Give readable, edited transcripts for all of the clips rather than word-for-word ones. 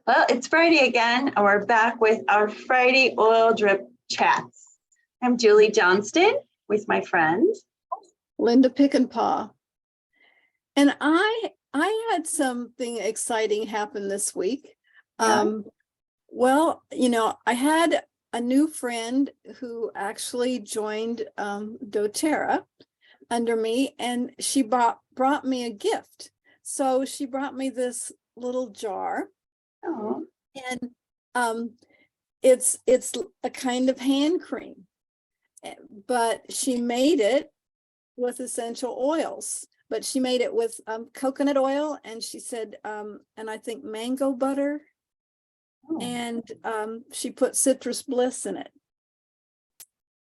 Well, it's Friday again, and we're back with our Friday oil drip chats. I'm Julie Johnston with my friend Linda Pickenpaw. And I had something exciting happen this week. Yeah. Well, I had a new friend who actually joined doTERRA under me, and she brought me a gift. So she brought me this little jar, Oh, and it's a kind of hand cream, but she made it with essential oils. But she made it with coconut oil, and she said, and I think mango butter, oh. and she put citrus bliss in it.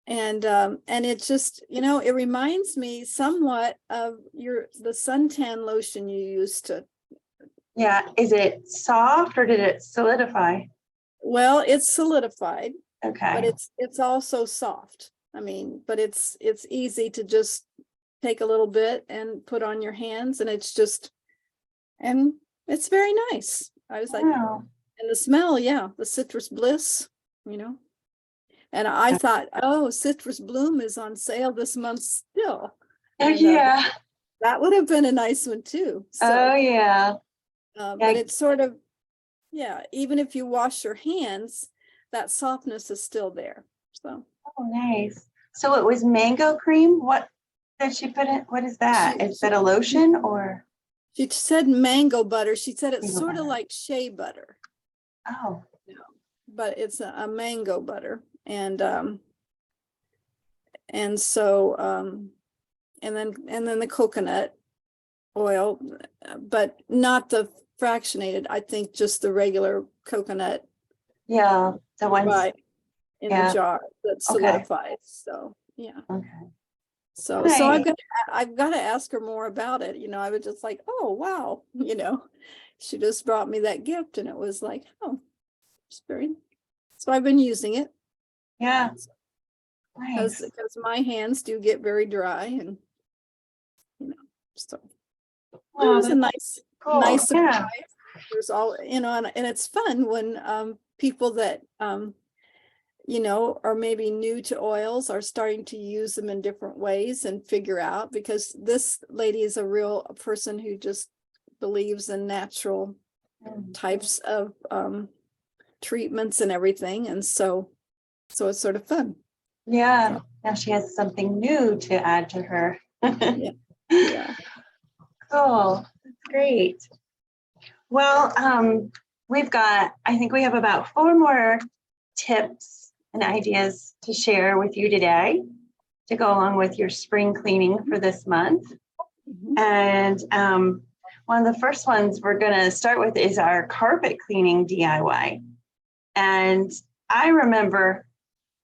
And it just, it reminds me somewhat of the suntan lotion you used to. Yeah. Is it soft or did it solidify? Well, it's solidified, Okay. but it's also soft. I mean, but it's easy to just take a little bit and put on your hands, and it's very nice. I was like, Wow. and the smell, yeah, the citrus bliss, and I thought, oh, Citrus Bloom is on sale this month still. And, Yeah. that would have been a nice one too. So, Oh, yeah. but it's sort of, yeah, even if you wash your hands, that softness is still there. So, Oh, nice. So it was mango cream. What did she put in? What is that? Is that a lotion or? She said mango butter. She said it's Mango sort of butter. like shea butter, Oh, but it's a mango butter. And so and then the coconut oil, but not the fractionated. I think just the regular coconut, yeah. The ones. right, in Yeah. the jar that Okay. solidifies. So yeah. Okay. So Nice. I've got to ask her more about it. I was just like, oh wow, she just brought me that gift, and it was like, oh, it's very. So I've been using it. Yeah. Nice. Because my hands do get very dry, and so Wow, it was a that's cool. nice surprise. Yeah. There's all, and it's fun when people that are maybe new to oils are starting to use them in different ways and figure out, because this lady is a real person who just believes in natural types of treatments and everything, and so it's sort of fun. Yeah. Now she has something new to add to her. Yeah. Cool. That's great. Well, I think we have about 4 more tips and ideas to share with you today to go along with your spring cleaning for this month. Mhm. And one of the first ones we're going to start with is our carpet cleaning DIY. And I remember,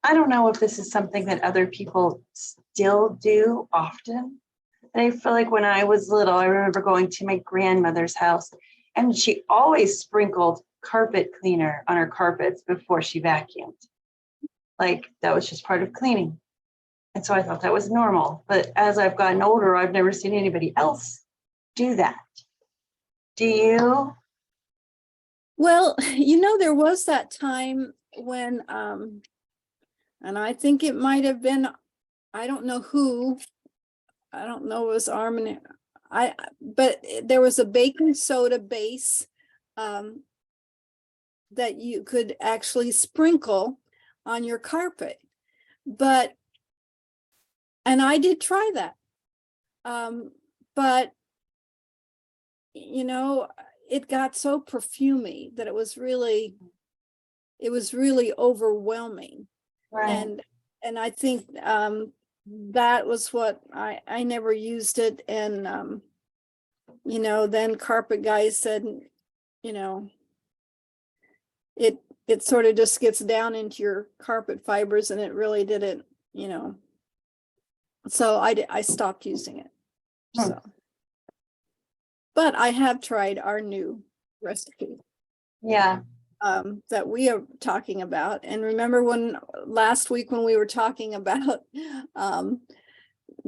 I don't know if this is something that other people still do often. And I feel like when I was little, I remember going to my grandmother's house, and she always sprinkled carpet cleaner on her carpets before she vacuumed. Like that was just part of cleaning. And so I thought that was normal. But as I've gotten older, I've never seen anybody else do that. Do you? Well, there was that time when, and I think it might have been, I don't know who, I don't know, it was Armin. But there was a baking soda base that you could actually sprinkle on your carpet. And I did try that. But, it got so perfumey that it was really overwhelming. Right. And I think that was what I never used it. And then Carpet Guy said, it sort of just gets down into your carpet fibers, and it really didn't, so I stopped using it. So, but I have tried our new recipe. Yeah. That we are talking about. And remember last week when we were talking about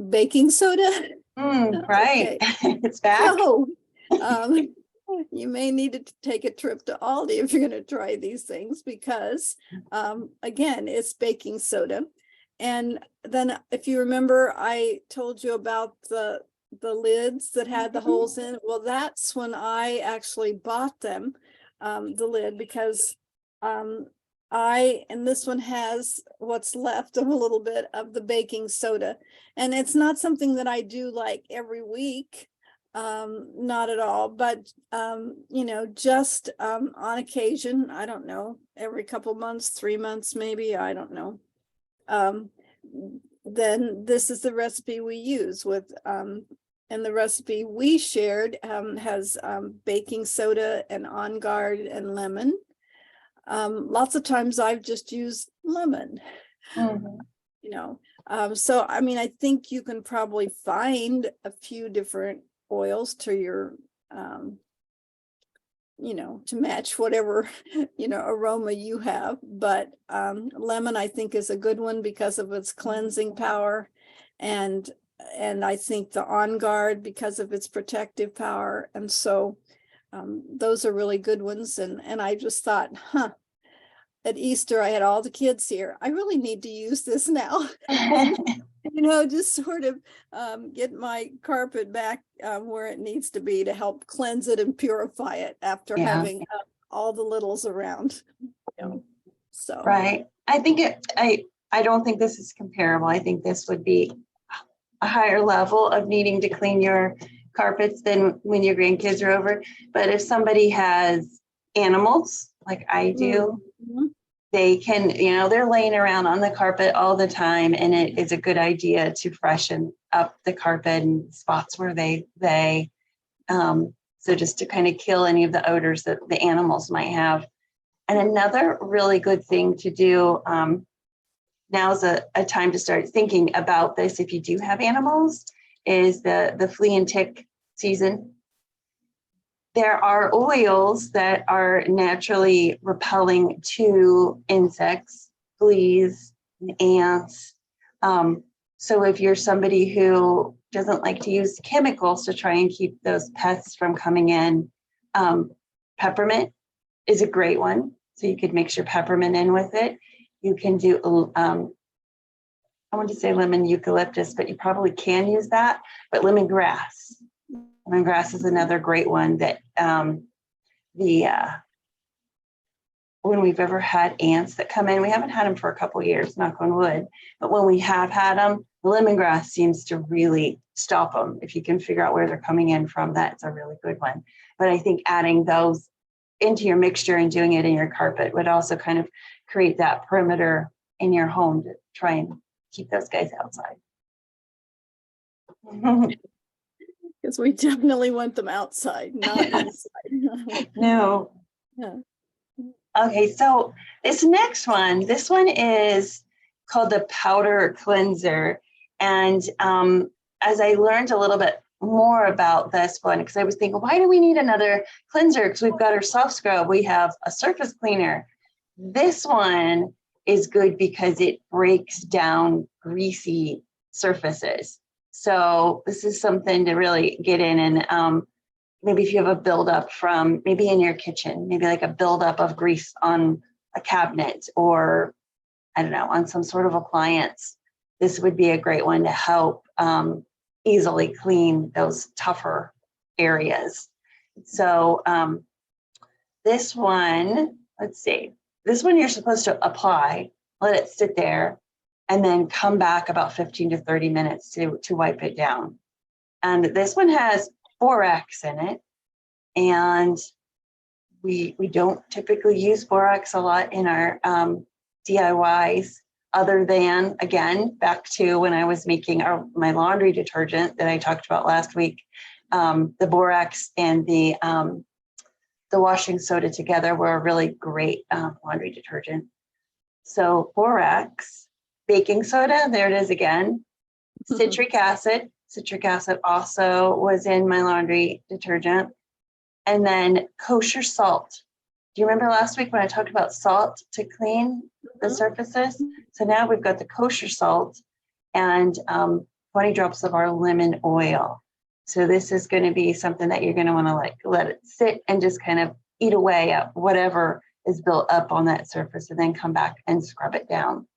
baking soda? Right. Okay. It's back. So You may need to take a trip to Aldi if you're going to try these things because, again, it's baking soda. And then if you remember, I told you about the lids that had the holes in. Well, that's when I actually bought them, the lid, because and this one has what's left of a little bit of the baking soda. And it's not something that I do like every week. Not at all, but you know, just on occasion, I don't know, every couple months, 3 months, maybe, I don't know. Then this is the recipe we use with and the recipe we shared has baking soda and On Guard and lemon. Lots of times I've just used lemon. You know, so I mean, I think you can probably find a few different oils to your you know, to match whatever, you know, aroma you have. But lemon, I think, is a good one because of its cleansing power. And I think the On Guard because of its protective power. And so those are really good ones. And I just thought, at Easter, I had all the kids here. I really need to use this now. And, you know, just sort of get my carpet back where it needs to be to help cleanse it and purify it after having all the littles around. You know, so right. I think I don't think this is comparable. I think this would be a higher level of needing to clean your carpets than when your grandkids are over. But if somebody has animals like I do, they can, you know, they're laying around on the carpet all the time, and it is a good idea to freshen up the carpet and spots where they so just to kind of kill any of the odors that the animals might have. And another really good thing to do, now's a time to start thinking about this if you do have animals, is the flea and tick season. There are oils that are naturally repelling to insects, fleas, and ants. So if you're somebody who doesn't like to use chemicals to try and keep those pests from coming in, peppermint is a great one. So you could mix your peppermint in with it. You can do, I want to say lemon eucalyptus, but you probably can use that, but lemongrass. Lemongrass is another great one that when we've ever had ants that come in, we haven't had them for a couple of years, knock on wood, but when we have had them, the lemongrass seems to really stop them. If you can figure out where they're coming in from, that's a really good one. But I think adding those into your mixture and doing it in your carpet would also kind of create that perimeter in your home to try and keep those guys outside. Because we definitely want them outside, not inside. No. Yeah. Okay, so this next one, this one is called the powder cleanser. And as I learned a little bit more about this one, because I was thinking, why do we need another cleanser? Because we've got our soft scrub, we have a surface cleaner. This one is good because it breaks down greasy surfaces. So this is something to really get in and maybe if you have a buildup from maybe in your kitchen, maybe like a buildup of grease on a cabinet or I don't know, on some sort of appliance, this would be a great one to help easily clean those tougher areas. So this one, let's see, this one you're supposed to apply, let it sit there, and then come back about 15 to 30 minutes to wipe it down. And this one has borax in it. And we don't typically use borax a lot in our DIYs, other than, again, back to when I was making my laundry detergent that I talked about last week, the borax and the washing soda together were a really great laundry detergent. So borax, baking soda, there it is again. Citric acid also was in my laundry detergent. And then kosher salt. Do you remember last week when I talked about salt to clean the surfaces? So now we've got the kosher salt and 20 drops of our lemon oil. So this is going to be something that you're going to want to like let it sit and just kind of eat away at whatever is built up on that surface, and then come back and scrub it down.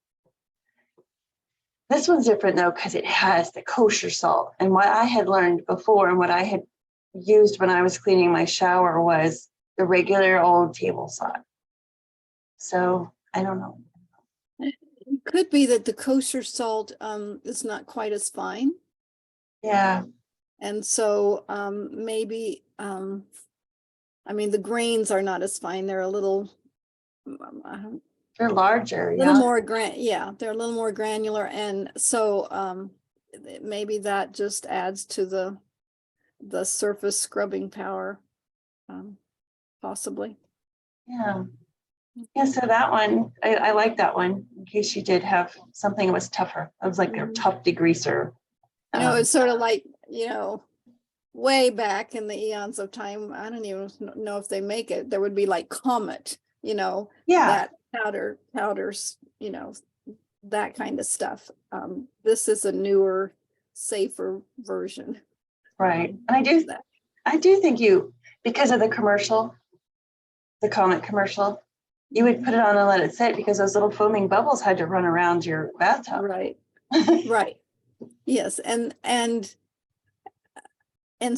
This one's different though, because it has the kosher salt. And what I had learned before and what I had used when I was cleaning my shower was the regular old table salt. So I don't know. It could be that the kosher salt is not quite as fine. Yeah. And so maybe, I mean, the grains are not as fine. They're a little, They're larger. little Yeah. more they're a little more granular. And so maybe that just adds to the surface scrubbing power, possibly. Yeah. Yeah. So that one, I like that one in case you did have something that was tougher. It was like a tough degreaser. It's sort of like, way back in the eons of time, I don't even know if they make it. There would be like Comet, Yeah. that powders, that kind of stuff. This is a newer, safer version. Right. And I do think because of the commercial, the Comet commercial, you would put it on and let it sit because those little foaming bubbles had to run around your bathtub. Right. Right. Yes. And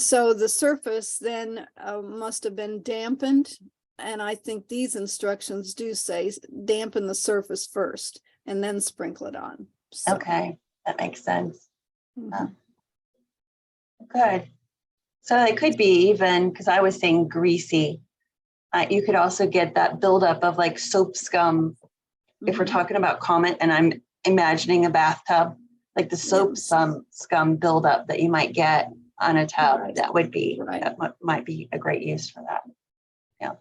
so the surface then must have been dampened. And I think these instructions do say dampen the surface first and then sprinkle it on. So, Okay. That makes sense. mhm. Good. So it could be even, because I was saying greasy, you could also get that buildup of like soap scum. If we're Mhm. talking about Comet and I'm imagining a bathtub, like the soap Yes. scum buildup that you might get on a tub, Right. that would be, Right. that might be a great use for that.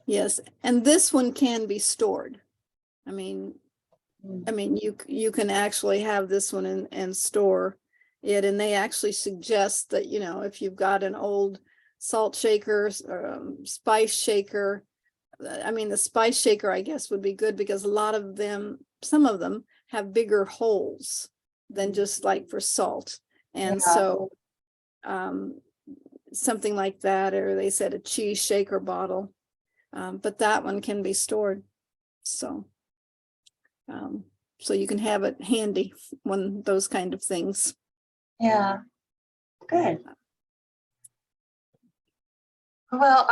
Yes. And this one can be stored. I mean, you can actually have this one and store it. And they actually suggest that, if you've got an old salt shaker, spice shaker, the spice shaker, I guess, would be good because some of them have bigger holes than just like for salt. And Yeah. so something like that, or they said a cheese shaker bottle, but that one can be stored. So you can have it handy when those kind of things. Yeah. Good. Well,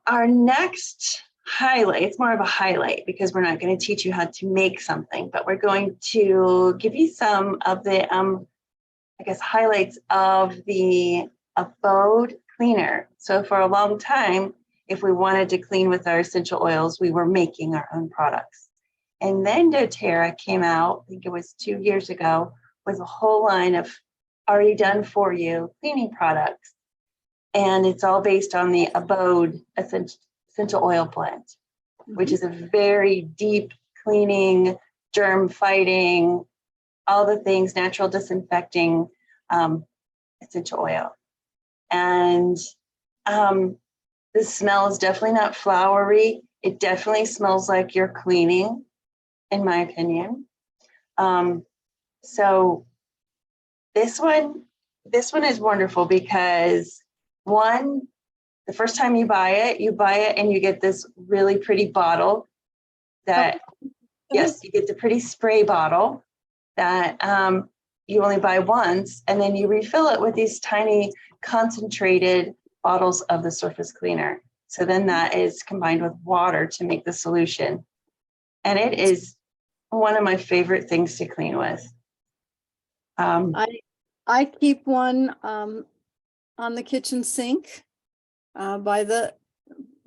our next highlight, it's more of a highlight because we're not going to teach you how to make something, but we're going to give you some of the, highlights of the Abode cleaner. So for a long time, if we wanted to clean with our essential oils, we were making our own products. And then doTERRA came out, I think it was 2 years ago, with a whole line of already done for you cleaning products. And it's all based on the Abode essential oil blend, which is a very deep cleaning, germ fighting, all the things, natural disinfecting essential oil. And the smell is definitely not flowery. It definitely smells like you're cleaning, in my opinion. So this one is wonderful because the first time you buy it and you get this really pretty bottle that, yes, you get the pretty spray bottle that you only buy once, and then you refill it with these tiny concentrated bottles of the surface cleaner. So then that is combined with water to make the solution. And it is one of my favorite things to clean with. I keep one on the kitchen sink by the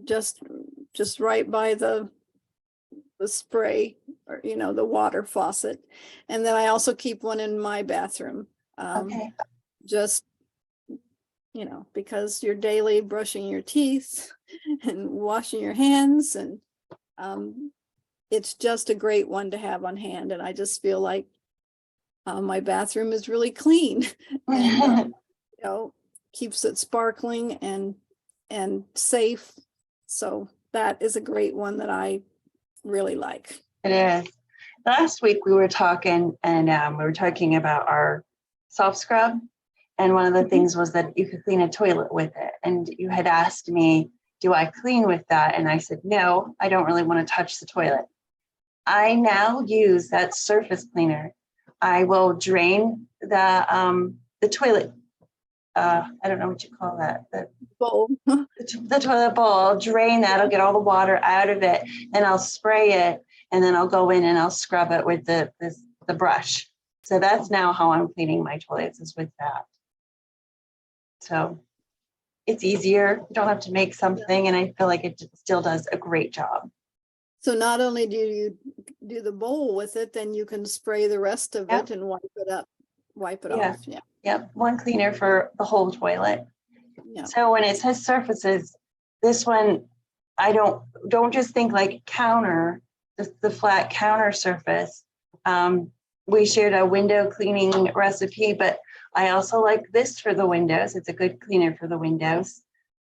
just right by the spray, or the water faucet. And then I also keep one in my bathroom, Okay. just because you're daily brushing your teeth and washing your hands, and it's just a great one to have on hand. And I just feel like my bathroom is really clean and keeps it sparkling and safe. So that is a great one that I really like. It is. Last week we were talking, and we were talking about our soft scrub, And one of the things was that you could clean a toilet with it. And you had asked me, do I clean with that? And I said, no, I don't really want to touch the toilet. I now use that surface cleaner. I will drain the toilet. I don't know what you call that. Bowl. The toilet bowl. I'll drain that. I'll get all the water out of it, and I'll spray it, and then I'll go in and I'll scrub it with the brush. So that's now how I'm cleaning my toilets, is with that. So it's easier. You don't have to make something, and I feel like it still does a great job. So not only do you do the bowl with it, then you can spray the rest of Yep. it and wipe it up, wipe it Yeah. off. Yeah. Yep, one cleaner for the whole toilet. Yeah. So when it says surfaces, this one, I don't just think like counter, the flat counter surface. We shared a window cleaning recipe, but I also like this for the windows. It's a good cleaner for the windows.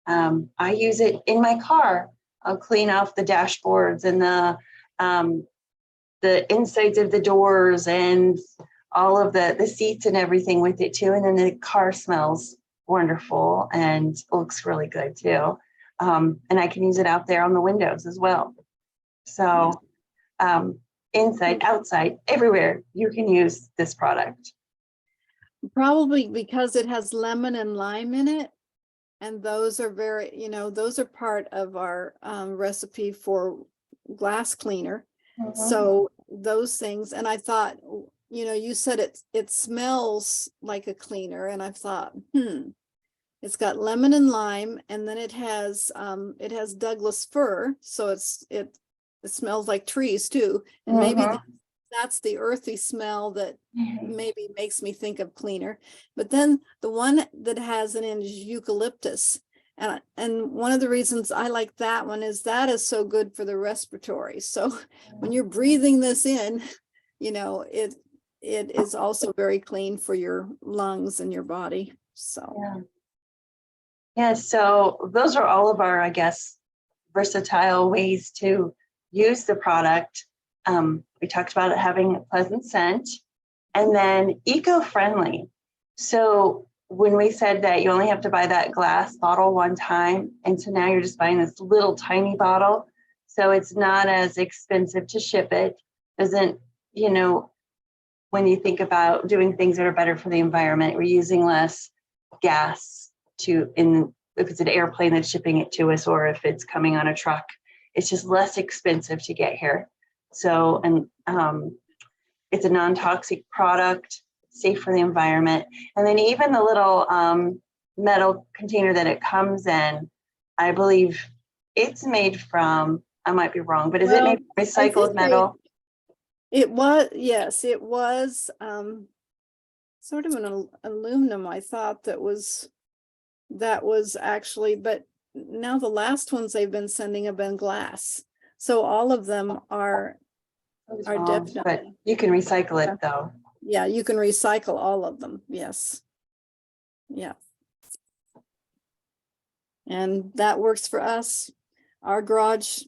I use it in my car. I'll clean off the dashboards and the insides of the doors and all of the seats and everything with it too. And then the car smells wonderful and looks really good too. And I can use it out there on the windows as well. So inside, outside, everywhere you can use this product. Probably because it has lemon and lime in it. And those are very, those are part of our recipe for glass cleaner. So those things, and I thought, you said it smells like a cleaner, and I thought, it's got lemon and lime, and then it has Douglas fir, so it smells like trees too, and maybe that's the earthy smell that maybe makes me think of cleaner. But then the one that has an eucalyptus, and one of the reasons I like that one is that is so good for the respiratory. So when you're breathing this in, it is also very clean for your lungs and your body. So yeah, so those are all of our, I guess, versatile ways to use the product. We talked about it having a pleasant scent, and then eco-friendly. So when we said that you only have to buy that glass bottle one time, and so now you're just buying this little tiny bottle, so it's not as expensive to ship it. Doesn't, when you think about doing things that are better for the environment, we're using less gas if it's an airplane that's shipping it to us, or if it's coming on a truck, it's just less expensive to get here. So, and it's a non-toxic product, safe for the environment. And then even the little metal container that it comes in, I believe it's made from, I might be wrong, but is it made from recycled metal? It was, yes, it was sort of an aluminum, I thought that was actually, but now the last ones they've been sending have been glass. So all of them are definitely. But you can recycle it though. Yeah, you can recycle all of them. Yes. Yeah. And that works for us. Our garage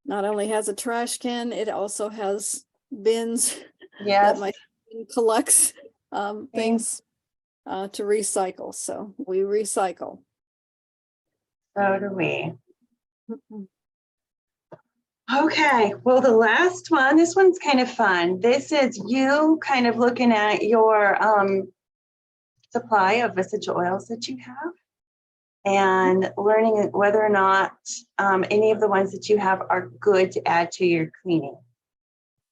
not only has a trash can, it also has bins that my son collects things to recycle. So we recycle. So do we. Okay, well, the last one, this one's kind of fun. This is you kind of looking at your supply of essential oils that you have and learning whether or not any of the ones that you have are good to add to your cleaning.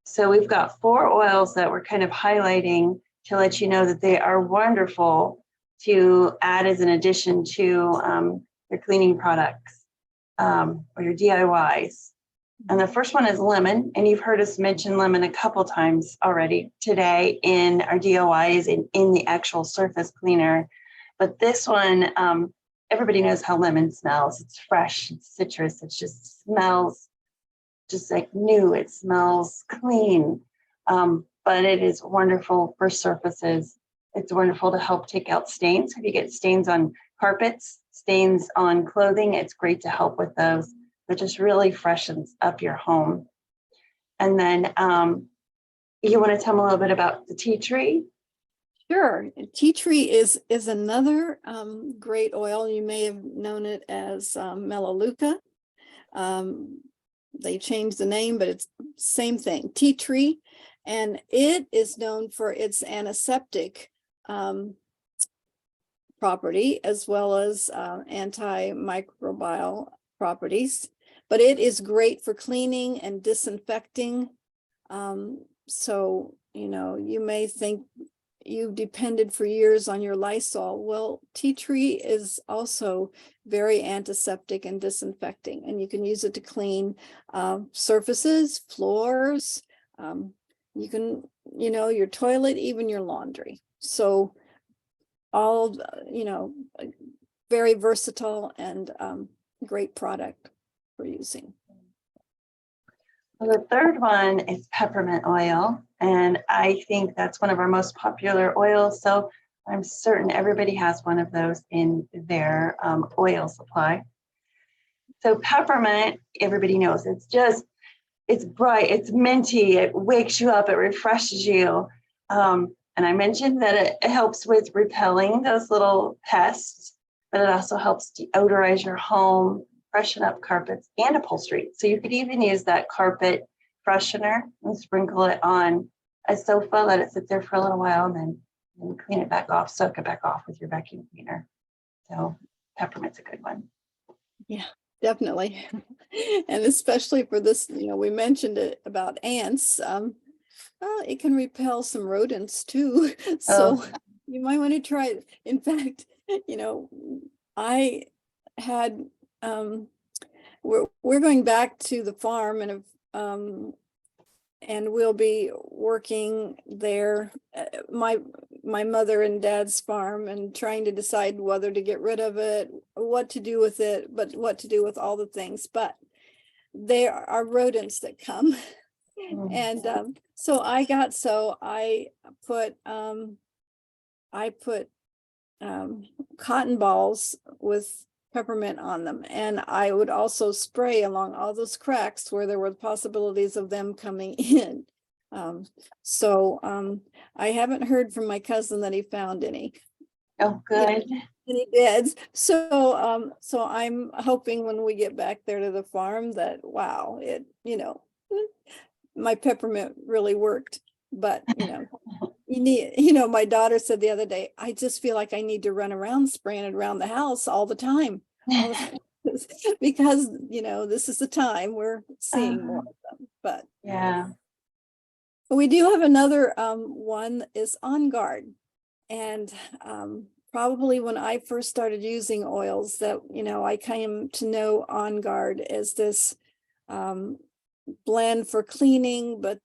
So we've got 4 oils that we're kind of highlighting to let you know that they are wonderful to add as an addition to your cleaning products or your DIYs. And the first one is lemon, and you've heard us mention lemon a couple times already today in our DIYs and in the actual surface cleaner. But this one, everybody knows how lemon smells. It's fresh, it's citrus, it just smells just like new. It smells clean, but it is wonderful for surfaces. It's wonderful to help take out stains. If you get stains on carpets, stains on clothing, it's great to help with those. It just really freshens up your home. And then you want to tell me a little bit about the tea tree? Sure. Tea tree is another great oil. You may have known it as Melaleuca. They changed the name, but it's same thing, tea tree. And it is known for its antiseptic property as well as antimicrobial properties. But it is great for cleaning and disinfecting. So, you know, you may think you've depended for years on your Lysol. Well, tea tree is also very antiseptic and disinfecting, and you can use it to clean surfaces, floors. You can, you know, your toilet, even your laundry. So all, you know, very versatile and great product for using. Well, the third one is peppermint oil, and I think that's one of our most popular oils. So I'm certain everybody has one of those in their oil supply. So peppermint, everybody knows it's bright, it's minty, it wakes you up, it refreshes you. And I mentioned that it helps with repelling those little pests, but it also helps deodorize your home, freshen up carpets and upholstery. So you could even use that carpet freshener and sprinkle it on a sofa, let it sit there for a little while, and then clean it back off, soak it back off with your vacuum cleaner. So peppermint's a good one. Yeah, definitely. And especially for this, you know, we mentioned it about ants. It can repel some rodents too. So you might want to try it. In fact, you know, I had we're going back to the farm and we'll be working there, my mother and dad's farm, and trying to decide whether to get rid of it, what to do with it, but what to do with all the things. But there are rodents that come. And so I put cotton balls with peppermint on them, and I would also spray along all those cracks where there were possibilities of them coming in. I haven't heard from my cousin that he found any. Oh, good. Any beds. So I'm hoping when we get back there to the farm that, wow, it, you know, my peppermint really worked. But, you know, my daughter said the other day, I just feel like I need to run around spraying it around the house all the time. Because, you know, this is the time we're seeing more of them. But yeah, we do have another one is On Guard. And probably when I first started using oils, that, you know, I came to know On Guard as this blend for cleaning, but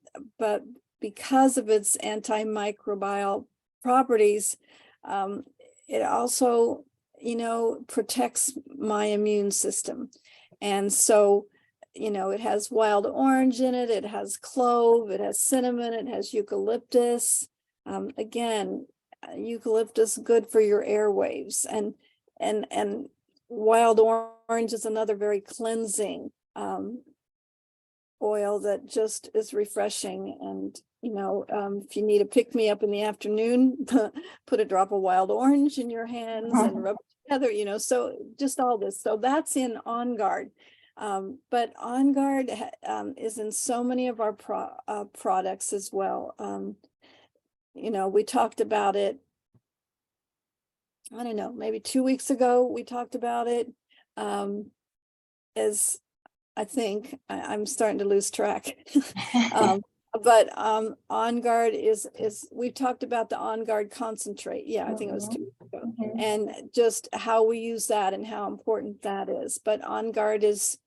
because of its antimicrobial properties, it also, you know, protects my immune system. And so, you know, it has wild orange in it, it has clove, it has cinnamon, it has eucalyptus. Again, eucalyptus good for your airwaves, and wild orange is another very cleansing oil that just is refreshing. And, you know, if you need a pick-me-up in the afternoon, put a drop of wild orange in your hands and rub it together, you know, so just all this. So that's in On Guard. But On Guard is in so many of our products as well. You know, we talked about it, I don't know, maybe 2 weeks ago, we talked about it. As I think I'm starting to lose track. But On Guard is we talked about the On Guard concentrate. Yeah, I think it was 2 weeks ago. And just how we use that and how important that is. But On Guard is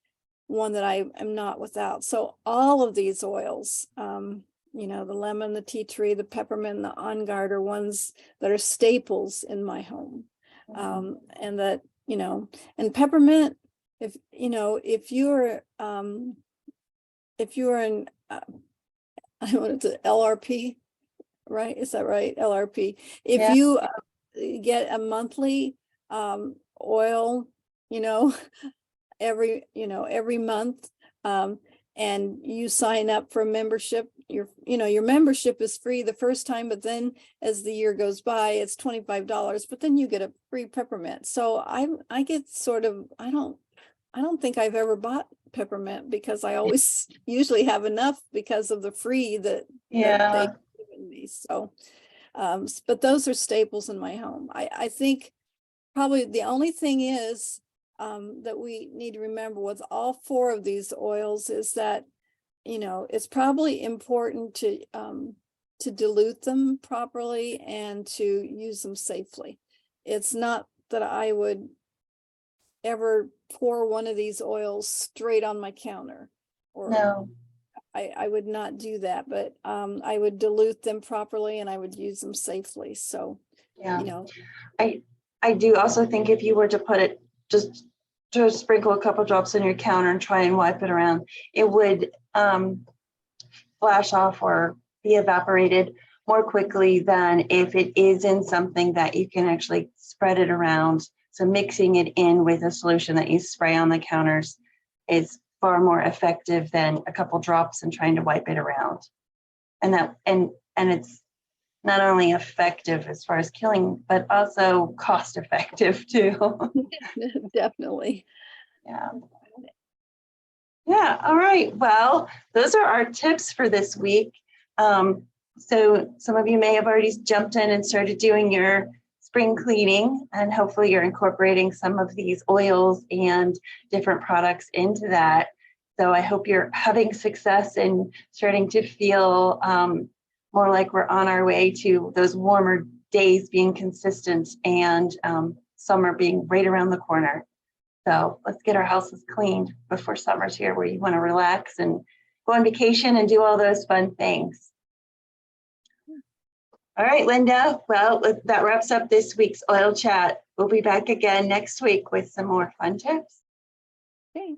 one that I am not without. So all of these oils, you know, the lemon, the tea tree, the peppermint, and the On Guard are ones that are staples in my home. And that, you know, and peppermint, if you're in I wanted to LRP, right? Is that right? LRP. If you get a monthly oil, you know, every month, and you sign up for a membership your membership is free the first time, but then as the year goes by, it's $25, but then you get a free peppermint. So I get sort of, I don't think I've ever bought peppermint because I always usually have enough because of the free that Yeah. they've given me. So, but those are staples in my home. I think probably the only thing is that we need to remember with all four of these oils is that, it's probably important to dilute them properly and to use them safely. It's not that I would ever pour one of these oils straight on my counter, or No. I would not do that, but I would dilute them properly and I would use them safely. So, Yeah. I do also think if you were to put it, just to sprinkle a couple drops on your counter and try and wipe it around, it would flash off or be evaporated more quickly than if it is in something that you can actually spread it around. So mixing it in with a solution that you spray on the counters is far more effective than a couple drops and trying to wipe it around. And it's not only effective as far as killing, but also cost effective too. definitely. Yeah. Yeah. All right. Well, those are our tips for this week. So some of you may have already jumped in and started doing your spring cleaning, and hopefully you're incorporating some of these oils and different products into that. So I hope you're having success in starting to feel more like we're on our way to those warmer days being consistent and summer being right around the corner. So let's get our houses cleaned before summer's here, where you want to relax and go on vacation and do all those fun things. All right, Linda. Well, that wraps up this week's oil chat. We'll be back again next week with some more fun tips. Okay.